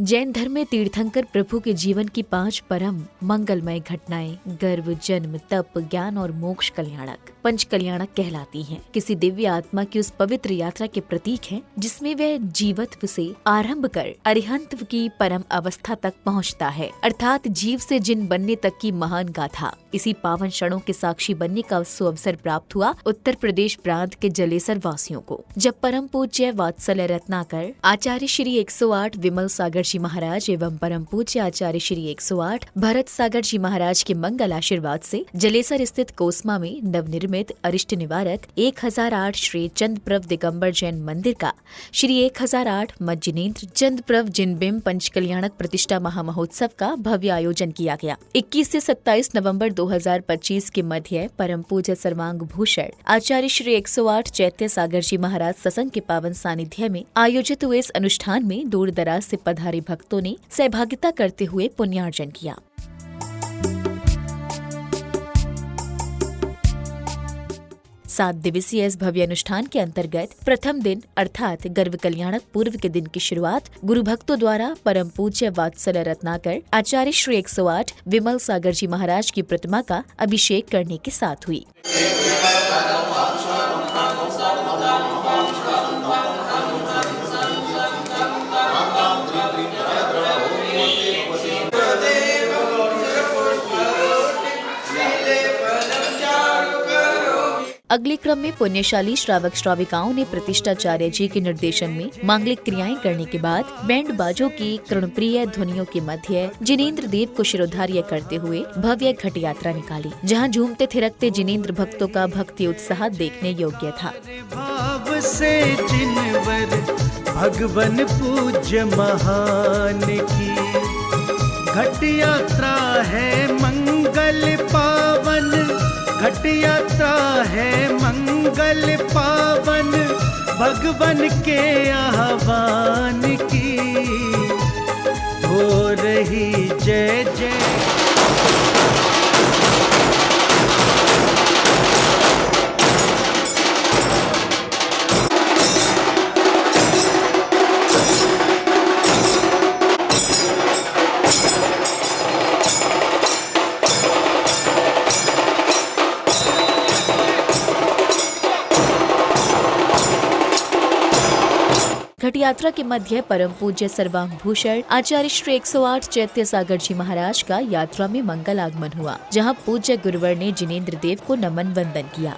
जैन धर्म में तीर्थंकर प्रभु के जीवन की 5 परम मंगलमय घटनाएं गर्भ, जन्म, तप, ज्ञान और मोक्ष कल्याणक पंच कल्याणक कहलाती हैं। किसी दिव्य आत्मा की उस पवित्र यात्रा के प्रतीक हैं, जिसमें वह जीवत्व से आरंभ कर अरिहंत्व की परम अवस्था तक पहुंचता है, अर्थात जीव से जिन बनने तक की महान गाथा। इसी पावन क्षणों के साक्षी बनने का सुअवसर प्राप्त हुआ उत्तर प्रदेश प्रांत के जलेसर वासियों को, जब परम पूज्य वात्सल्य रत्नाकर आचार्य श्री 108 विमल सागर जी महाराज एवं परम पूज्य आचार्य श्री 108 भरत सागर जी महाराज के मंगल आशीर्वाद से जलेसर स्थित कोसमा में नवनिर्मित अरिष्ट निवारक 1008 श्री चंद्रप्रभ दिगंबर जैन मंदिर का श्री 1008 मज्जिनेन्द्र चंद्रप्रभ जिनबिंब पंच कल्याणक प्रतिष्ठा महामहोत्सव का भव्य आयोजन किया गया। 21 से 27 नवंबर 2025 के मध्य परम पूज्य सर्वांग भूषण आचार्य श्री 108 चैत्य सागर जी महाराज सत्संग के पावन सानिध्य में आयोजित हुए इस अनुष्ठान में दूर दराज से पधारे भक्तों ने सहभागिता करते हुए पुण्यार्जन किया। 7 दिवसीय इस भव्य अनुष्ठान के अंतर्गत प्रथम दिन अर्थात गर्भ कल्याणक पूर्व के दिन की शुरुआत गुरु भक्तों द्वारा परम पूज्य वात्सल्य रत्नाकर आचार्य श्री 108 विमल सागर जी महाराज की प्रतिमा का अभिषेक करने के साथ हुई। अगले क्रम में पुण्यशाली श्रावक श्राविकाओं ने प्रतिष्ठाचार्य जी के निर्देशन में मांगलिक क्रियाएं करने के बाद बैंड बाजों की कर्णप्रिय ध्वनियों के मध्य जिनेंद्र देव को शिरोधार्य करते हुए भव्य घट यात्रा निकाली, जहां झूमते थिरकते जिनेंद्र भक्तों का भक्ति उत्साह देखने योग्य था। भाव से जिनवर भगवन पूज्य महान की घट यात्रा है मंगल पावन, घट यात्रा है मंगल पावन, भगवन के आह्वान की हो रही जय जय। घट यात्रा के मध्य परम पूज्य सर्वांग भूषण आचार्य श्री 108 चैत्य सागर जी महाराज का यात्रा में मंगल आगमन हुआ, जहां पूज्य गुरुवर ने जिनेंद्र देव को नमन वंदन किया।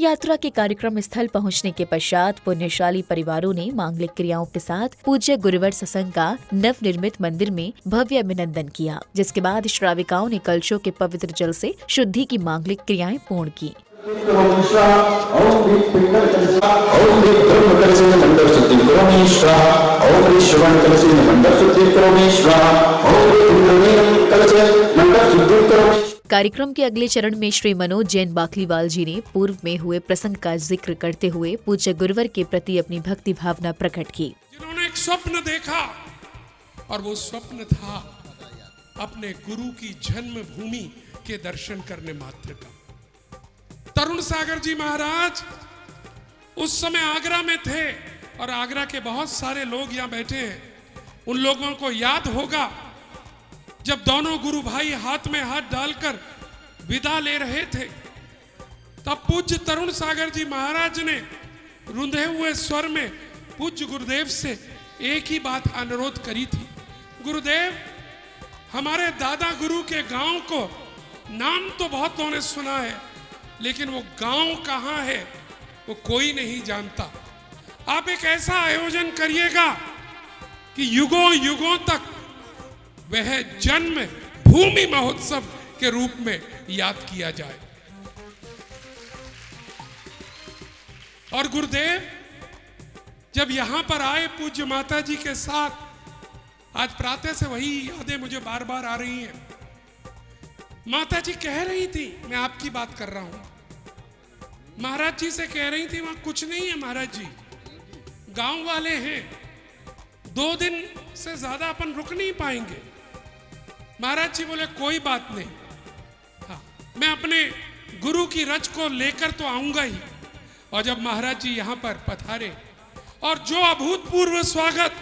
यात्रा के कार्यक्रम स्थल पहुंचने के पश्चात पुण्यशाली परिवारों ने मांगलिक क्रियाओं के साथ पूज्य गुरुवर सत्संग का नवनिर्मित मंदिर में भव्य अभिनंदन किया, जिसके बाद श्राविकाओं ने कलशों के पवित्र जल से शुद्धि की मांगलिक क्रियाएं पूर्ण की। कार्यक्रम के अगले चरण में श्री मनोज जैन बाकलीवाल जी ने पूर्व में हुए प्रसंग का जिक्र करते हुए पूज्य गुरुवर के प्रति अपनी भक्ति भावना प्रकट की। जिन्होंने एक स्वप्न देखा और वो स्वप्न था अपने गुरु की जन्म भूमि के दर्शन करने मात्र का। तरुण सागर जी महाराज उस समय आगरा में थे और आगरा के बहुत सारे लोग यहाँ बैठे हैं। उन लोगों को याद होगा जब दोनों गुरु भाई हाथ में हाथ डालकर विदा ले रहे थे, तब पूज्य तरुण सागर जी महाराज ने रुंधे हुए स्वर में पूज्य गुरुदेव से एक ही बात अनुरोध करी थी, गुरुदेव हमारे दादा गुरु के गांव को नाम तो बहुत लोगों ने सुना है, लेकिन वो गांव कहाँ है वो कोई नहीं जानता। आप एक ऐसा आयोजन करिएगा कि युगों युगों तक वह जन्म भूमि महोत्सव के रूप में याद किया जाए। और गुरुदेव जब यहां पर आए पूज्य माता जी के साथ, आज प्रातः से वही यादें मुझे बार बार आ रही हैं। माता जी कह रही थी, मैं आपकी बात कर रहा हूं, महाराज जी से कह रही थी वहां कुछ नहीं है महाराज जी, गांव वाले हैं, 2 दिन से ज्यादा अपन रुक नहीं पाएंगे। महाराज जी बोले कोई बात नहीं, हाँ मैं अपने गुरु की रज को लेकर तो आऊंगा ही। और जब महाराज जी यहाँ पर पधारे और जो अभूतपूर्व स्वागत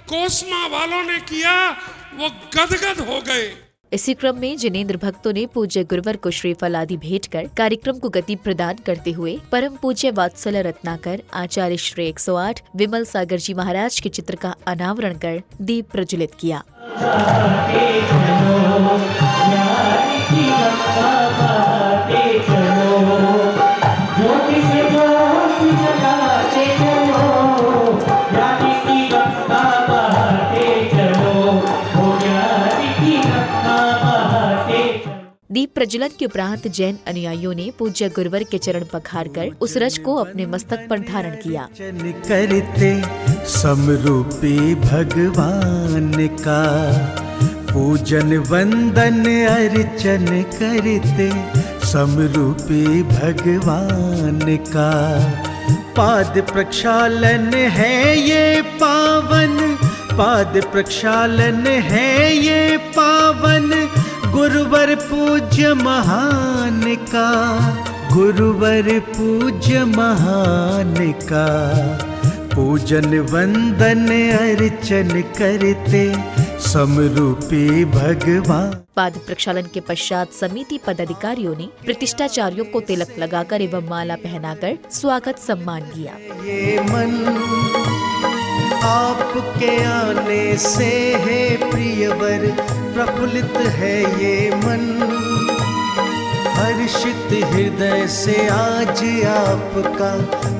कोसमा वालों ने किया, वो गदगद हो गए। इसी क्रम में जिनेंद्र भक्तों ने पूज्य गुरुवर को श्रीफल आदि भेंट कर कार्यक्रम को गति प्रदान करते हुए परम पूज्य वात्सल्य रत्नाकर आचार्य श्री 108 विमल सागर जी महाराज के चित्र का अनावरण कर दीप प्रज्वलित किया। दीप प्रज्वलन के उपरांत जैन अनुयायियों ने पूज्य गुरुवर के चरण पखारकर उस रज को अपने मस्तक पर धारण किया। करते समरूपी भगवान का पूजन वंदन अर्चन करते समरूपी भगवान का पाद प्रक्षालन है ये पावन, पाद प्रक्षालन है ये पावन गुरुवर पूज्य महान का, गुरुवर पूज्य महान का पूजन वंदन अर्चन करते समरूपी भगवान। पाद प्रक्षालन के पश्चात समिति पदाधिकारियों ने प्रतिष्ठाचार्यों को तिलक लगाकर एवं माला पहनाकर स्वागत सम्मान किया। ये मन आपके आने से है प्रियवर, प्रफुल्लित है ये मन, हर्षित हृदय से आज आपका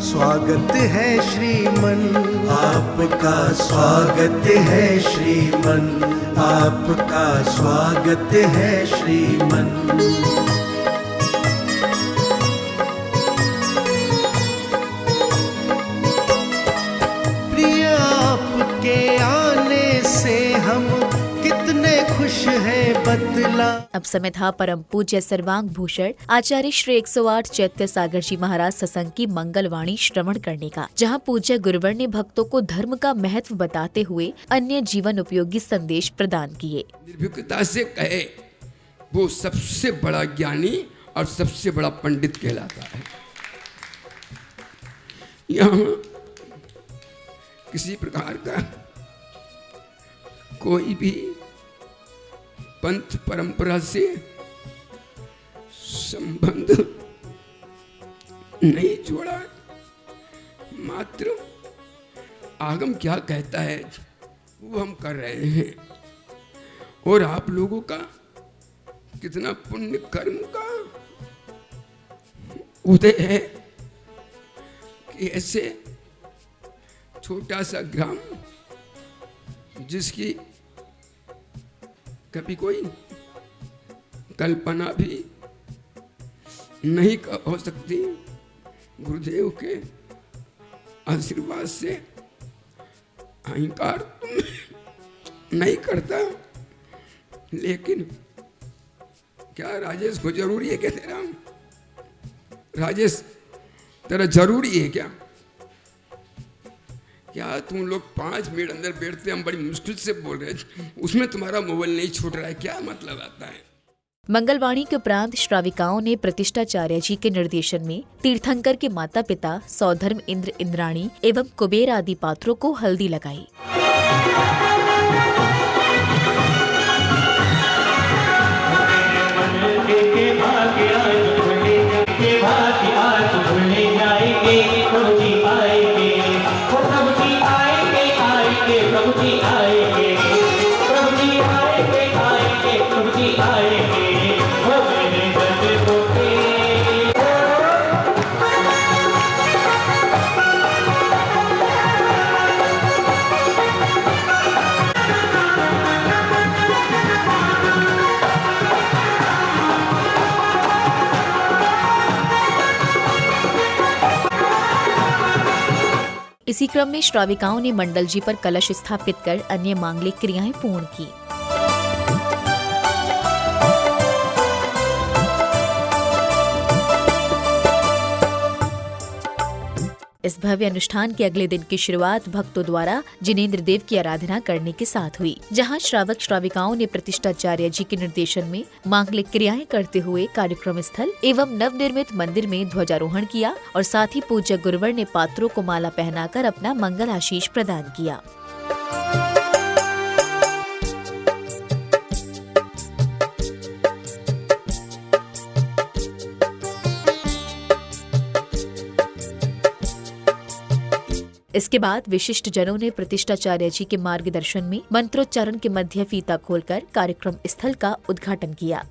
स्वागत है श्रीमन, आपका स्वागत है श्रीमन, आपका स्वागत है श्रीमन। प्रिय आपके आने से हम कितने खुश है बतला। अब समय था परम पूज्य सर्वांग भूषण आचार्य श्री 108 चैत्य सागर जी महाराज सत्संग की मंगलवाणी श्रवण करने का, जहां पूज्य गुरुवर ने भक्तों को धर्म का महत्व बताते हुए अन्य जीवन उपयोगी संदेश प्रदान किए। निर्भीकता से कहे वो सबसे बड़ा ज्ञानी और सबसे बड़ा पंडित कहलाता है। यहाँ किसी प्रकार का कोई भी पंथ परंपरा से संबंध नहीं जोड़ा, मात्र आगम क्या कहता है वो हम कर रहे हैं। और आप लोगों का कितना पुण्य कर्म का उदय है कि ऐसे छोटा सा ग्राम जिसकी कभी कोई कल्पना भी नहीं हो सकती, गुरुदेव के आशीर्वाद से अहंकार नहीं करता। लेकिन क्या राजेश को जरूरी है क्या तेरा? राजेश तेरा जरूरी है क्या? क्या तुम लोग 5 मिनट अंदर बैठते, हम बड़ी मुश्किल से बोल रहे हैं, उसमें तुम्हारा मोबाइल नहीं छूट रहा है, क्या मतलब आता है? मंगलवाणी के उपरांत श्राविकाओं ने प्रतिष्ठाचार्य जी के निर्देशन में तीर्थंकर के माता पिता सौधर्म इंद्र इंद्राणी एवं कुबेर आदि पात्रों को हल्दी लगाई। इसी क्रम में श्राविकाओं ने मंडल जी पर कलश स्थापित कर अन्य मांगलिक क्रियाएं पूर्ण की। इस भव्य अनुष्ठान के अगले दिन की शुरुआत भक्तों द्वारा जिनेंद्र देव की आराधना करने के साथ हुई, जहां श्रावक श्राविकाओं ने प्रतिष्ठाचार्य जी के निर्देशन में मांगलिक क्रियाएं करते हुए कार्यक्रम स्थल एवं नवनिर्मित मंदिर में ध्वजारोहण किया और साथ ही पूज्य गुरुवर ने पात्रों को माला पहनाकर अपना मंगल आशीष प्रदान किया। इसके बाद विशिष्ट जनों ने प्रतिष्ठाचार्य जी के मार्गदर्शन में मंत्रोच्चारण के मध्य फीता खोलकर कार्यक्रम स्थल का उद्घाटन किया।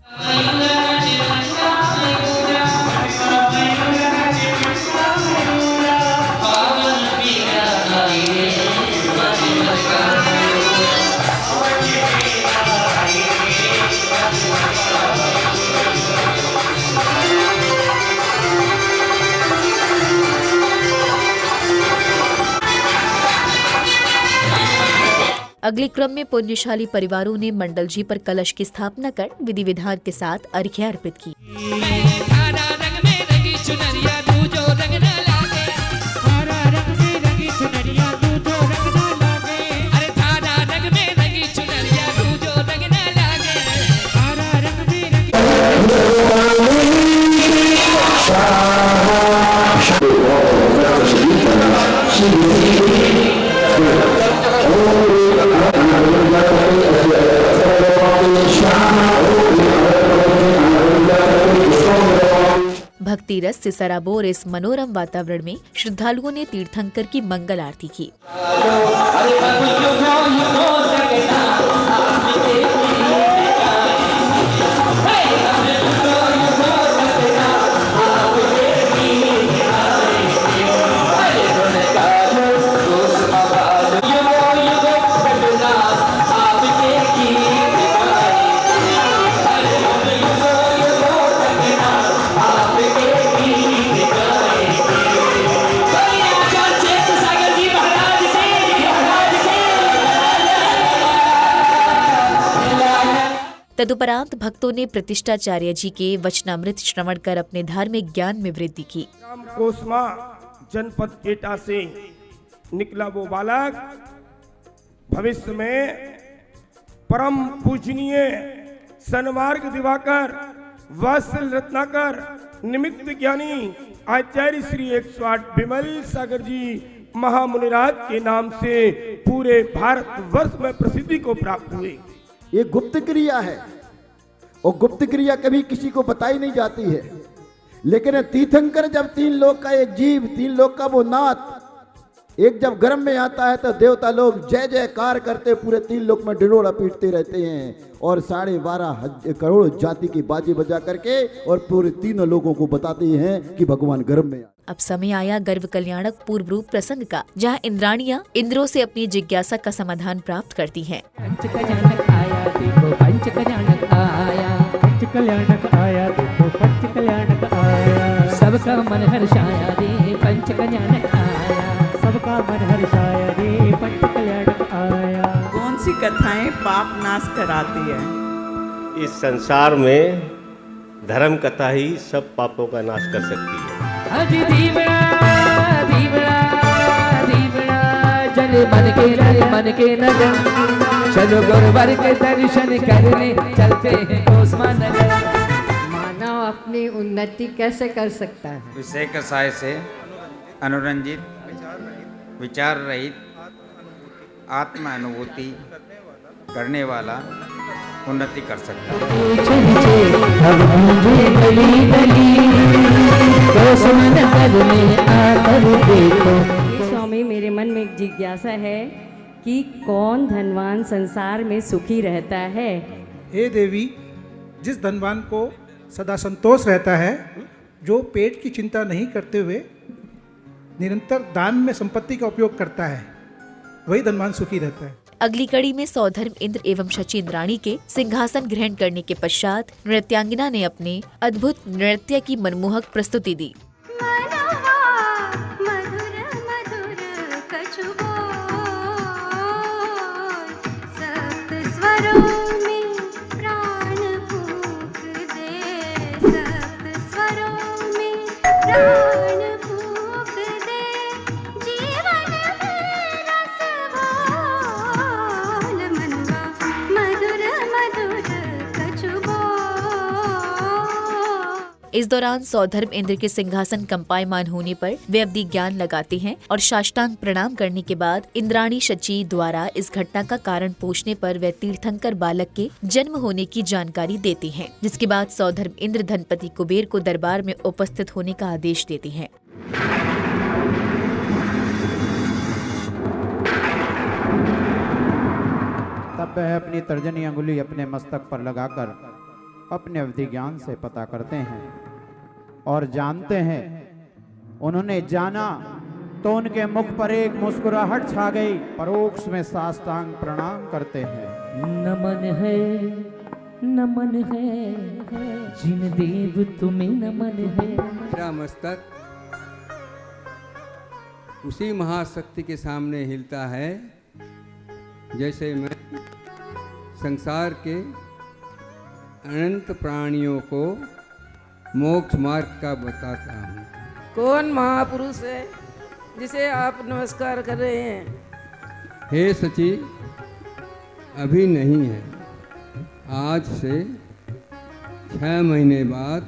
अगले क्रम में पुण्यशाली परिवारों ने मंडल जी पर कलश की स्थापना कर विधि विधान के साथ अर्घ्य अर्पित की। भक्ति रस से सराबोर इस मनोरम वातावरण में श्रद्धालुओं ने तीर्थंकर की मंगल आरती की। तदुपरांत भक्तों ने प्रतिष्ठाचार्य जी के वचनामृत श्रवण कर अपने धार्मिक ज्ञान में वृद्धि की। कोसमा जनपद एटा से निकला वो बालक भविष्य में परम पूजनीय सन्मार्ग दिवाकर वात्सल रत्नाकर निमित्त ज्ञानी आचार्य श्री 108 विमल सागर जी महामुनिराज के नाम से पूरे भारत वर्ष में प्रसिद्धि को प्राप्त हुए। ये गुप्त क्रिया है और गुप्त क्रिया कभी किसी को बताई नहीं जाती है, लेकिन तीर्थंकर जब 3 लोक का एक जीव, 3 लोक का वो नाथ एक जब गर्भ में आता है तो देवता लोग जय जयकार करते पूरे 3 लोक में डिडोरा पीटते रहते हैं और 12.5 करोड़ जाति की बाजी बजा करके और पूरे 3 लोगों को बताते हैं कि भगवान गर्भ में। अब समय आया गर्भ कल्याणक पूर्व रूप प्रसंग का, जहाँ इंद्राणियाँ इंद्रों से अपनी जिज्ञासा का समाधान प्राप्त करती हैं। पंच कल्याणक आया देखो, पंच कल्याणक आया, पंच कल्याणक आया देखो, पंच कल्याणक आया, सबका मन हर्षाया रे पंच कल्याणक आया, सबका मन हर्षाया रे पंच कल्याणक आया। कौन सी कथाएं पाप नाश कराती है? इस संसार में धर्म कथा ही सब पापों का नाश कर सकती है। अजी दीवड़ा दीवड़ा दीवड़ा जल मन के नगर, चलो गुरुवर के दर्शन करने चलते हैं कोसमा नगर। मानव अपनी उन्नति कैसे कर सकता है? विषय कसाय से अनुरंजित, विचार रहित, आत्मा अनुभूति करने वाला उन्नति कर सकता है। स्वामी, मेरे मन में एक जिज्ञासा है कि कौन धनवान संसार में सुखी रहता है? हे देवी, जिस धनवान को सदा संतोष रहता है, जो पेट की चिंता नहीं करते हुए निरंतर दान में संपत्ति का उपयोग करता है, वही धनवान सुखी रहता है। अगली कड़ी में सौधर्म इंद्र एवं शची इंद्राणी के सिंहासन ग्रहण करने के पश्चात नृत्यांगिना ने अपने अद्भुत नृत्य की मनमोहक प्रस्तुति दी। इस दौरान सौधर्म इंद्र के सिंहासन कंपायमान होने पर वे अवधि ज्ञान लगाते हैं और साष्टांग प्रणाम करने के बाद इंद्राणी शची द्वारा इस घटना का कारण पूछने पर वे तीर्थंकर बालक के जन्म होने की जानकारी देते हैं, जिसके बाद सौधर्म इंद्र धनपति कुबेर को दरबार में उपस्थित होने का आदेश देते हैं। तब वह अपनी तर्जनी अंगुली अपने मस्तक पर लगाकर अपने अवधि ज्ञान से पता करते हैं और जानते हैं। उन्होंने जाना तो उनके मुख पर एक मुस्कुराहट छा गई। परोक्ष में साष्टांग प्रणाम करते हैं। नमन है जिन देव तुम्हें नमन है। मेरा मस्तक उसी महाशक्ति के सामने हिलता है जैसे मैं संसार के अनंत प्राणियों को मोक्ष मार्ग का बताता हूँ। कौन महापुरुष है जिसे आप नमस्कार कर रहे हैं? हे सची, अभी नहीं है। आज से 6 महीने बाद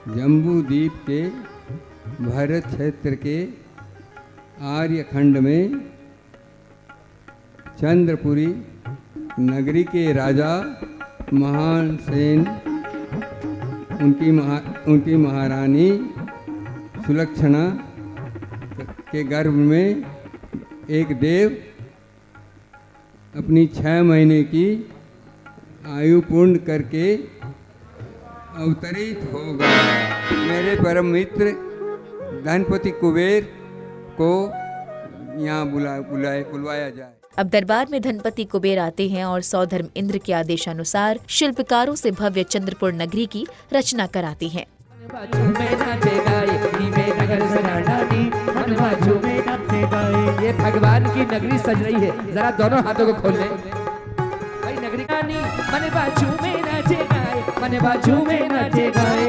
जम्बू द्वीप के भारत क्षेत्र के आर्यखंड में चंद्रपुरी नगरी के राजा महान सेन, उनकी महारानी सुलक्षणा के गर्भ में एक देव अपनी 6 महीने की आयु पूर्ण करके अवतरित होगा। मेरे परम मित्र धनपति कुबेर को यहाँ बुलवाया जाए। अब दरबार में धनपति कुबेर आते हैं और सौधर्म इंद्र के आदेशानुसार शिल्पकारों से भव्य चंद्रपुर नगरी की रचना कराते हैं। ये भगवान की नगरी सज रही है, जरा दोनों हाथों को खोल ले। भाई नगरी मन बाजू में नाचे गाए, मन बाजू में नाचे गाए,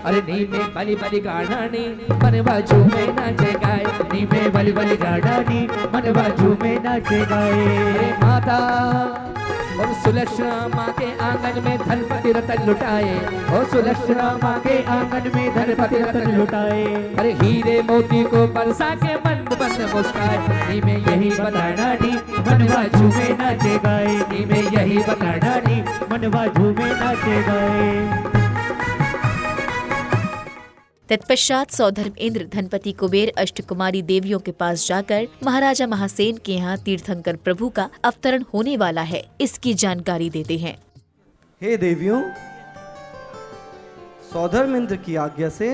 अरे नी में बली बली गाना नी, मन बाजू में नाचे गाए, नी में बली बली गाना नी, मन बाजू में नाचे गाए। अरे माता और सुलक्षणा माँ के आंगन में धनपति रतन लुटाए, और सुलक्षणा माँ के आंगन में धनपति रतन लुटाए। अरे हीरे मोती को बरसा के मंद बंद मुस्काए, नी में यही बताना नी, मन बाजू में नाचे गाए, नी में यही बताना नी, मन बाजू में नाचे गाए। तत्पश्चात सौधर्म इंद्र धनपति कुबेर अष्टकुमारी देवियों के पास जाकर महाराजा महासेन के यहाँ तीर्थंकर प्रभु का अवतरण होने वाला है, इसकी जानकारी देते हैं। हे देवियों, सौधर्म इंद्र की आज्ञा से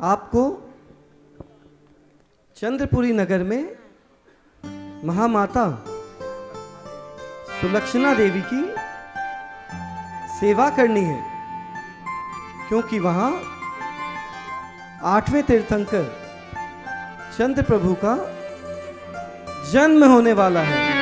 आपको चंद्रपुरी नगर में महामाता सुलक्षणा देवी की सेवा करनी है, क्योंकि वहां 8वें तीर्थंकर चंद्र प्रभु का जन्म होने वाला है।